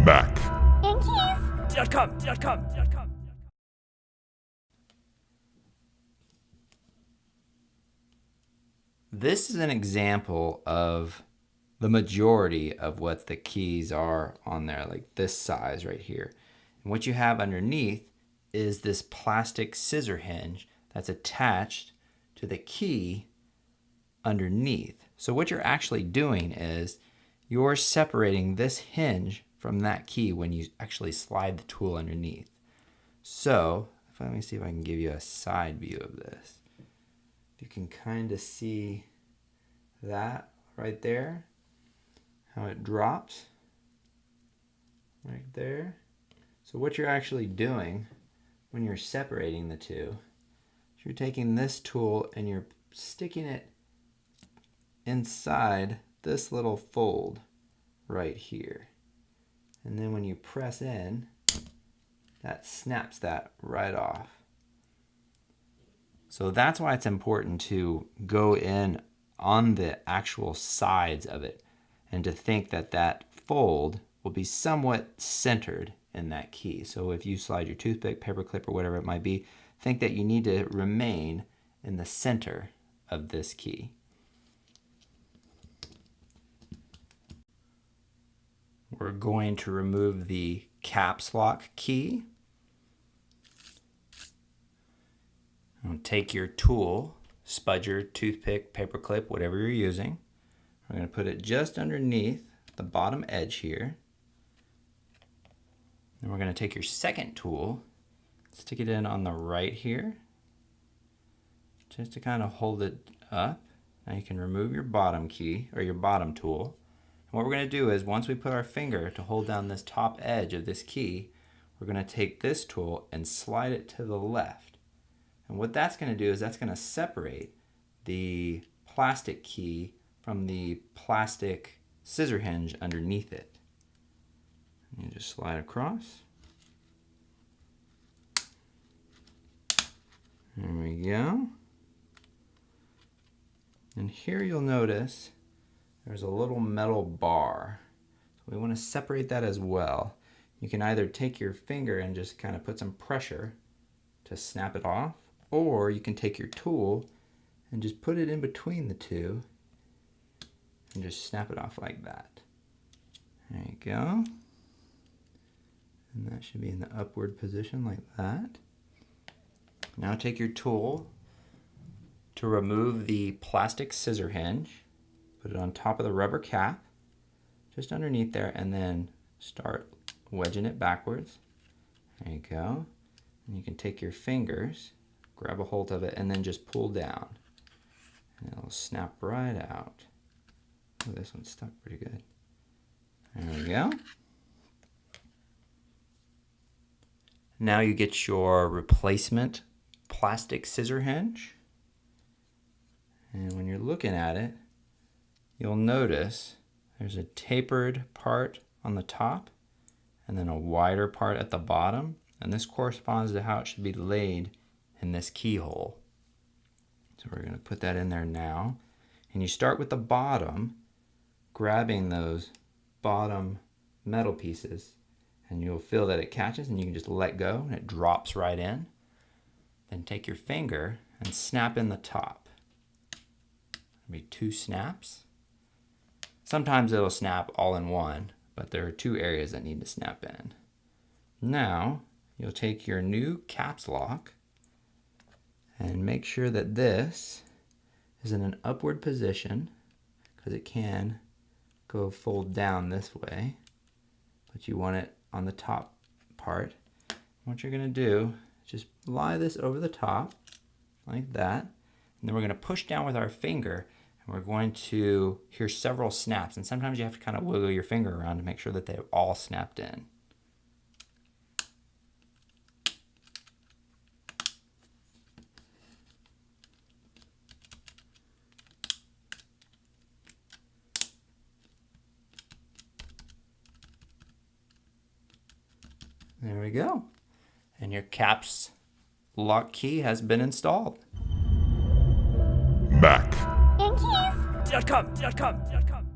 Back. Yankees.com. This is an example of the majority of what the keys are on there, like this size right here. And what you have underneath is this plastic scissor hinge that's attached to the key underneath. So what you're actually doing is you're separating this hinge from that key when you actually slide the tool underneath. So let me see if I can give you a side view of this. You can kind of see that right there, how it drops right there. So what you're actually doing when you're separating the two, you're taking this tool and you're sticking it inside this little fold right here. And then when you press in, that snaps that right off. So that's why it's important to go in on the actual sides of it and to think that that fold will be somewhat centered in that key. So if you slide your toothpick, paper clip, or whatever it might be, think that you need to remain in the center of this key. We're going to remove the caps lock key. Take your tool, spudger, toothpick, paper clip, whatever you're using. We're going to put it just underneath the bottom edge here. Then we're going to take your second tool, stick it in on the right here, just to kind of hold it up. Now you can remove your bottom key, or your bottom tool. And what we're going to do is, once we put our finger to hold down this top edge of this key, we're going to take this tool and slide it to the left. And what that's going to do is that's going to separate the plastic key from the plastic scissor hinge underneath it. You just slide across. There we go. And here you'll notice there's a little metal bar. So we want to separate that as well. You can either take your finger and just kind of put some pressure to snap it off, or you can take your tool and just put it in between the two and just snap it off like that. There you go. And that should be in the upward position like that. Now take your tool to remove the plastic scissor hinge, put it on top of the rubber cap, just underneath there, and then start wedging it backwards. There you go. And you can take your fingers, grab a hold of it, and then just pull down. And it'll snap right out. Oh, this one's stuck pretty good. There we go. Now you get your replacement plastic scissor hinge. And when you're looking at it, you'll notice there's a tapered part on the top and then a wider part at the bottom. And this corresponds to how it should be laid in this keyhole. So we're going to put that in there now. And you start with the bottom, grabbing those bottom metal pieces, and you'll feel that it catches, and you can just let go and it drops right in. Then take your finger and snap in the top. Maybe 2 snaps. Sometimes it'll snap all in one, but there are 2 areas that need to snap in. Now you'll take your new caps lock and make sure that this is in an upward position, because it can go fold down this way, but you want it on the top part. What you're going to do is just lie this over the top like that, and then we're going to push down with our finger, and we're going to hear several snaps, and sometimes you have to kind of wiggle your finger around to make sure that they've all snapped in. There we go. And your caps lock key has been installed. Back. Yankees.com.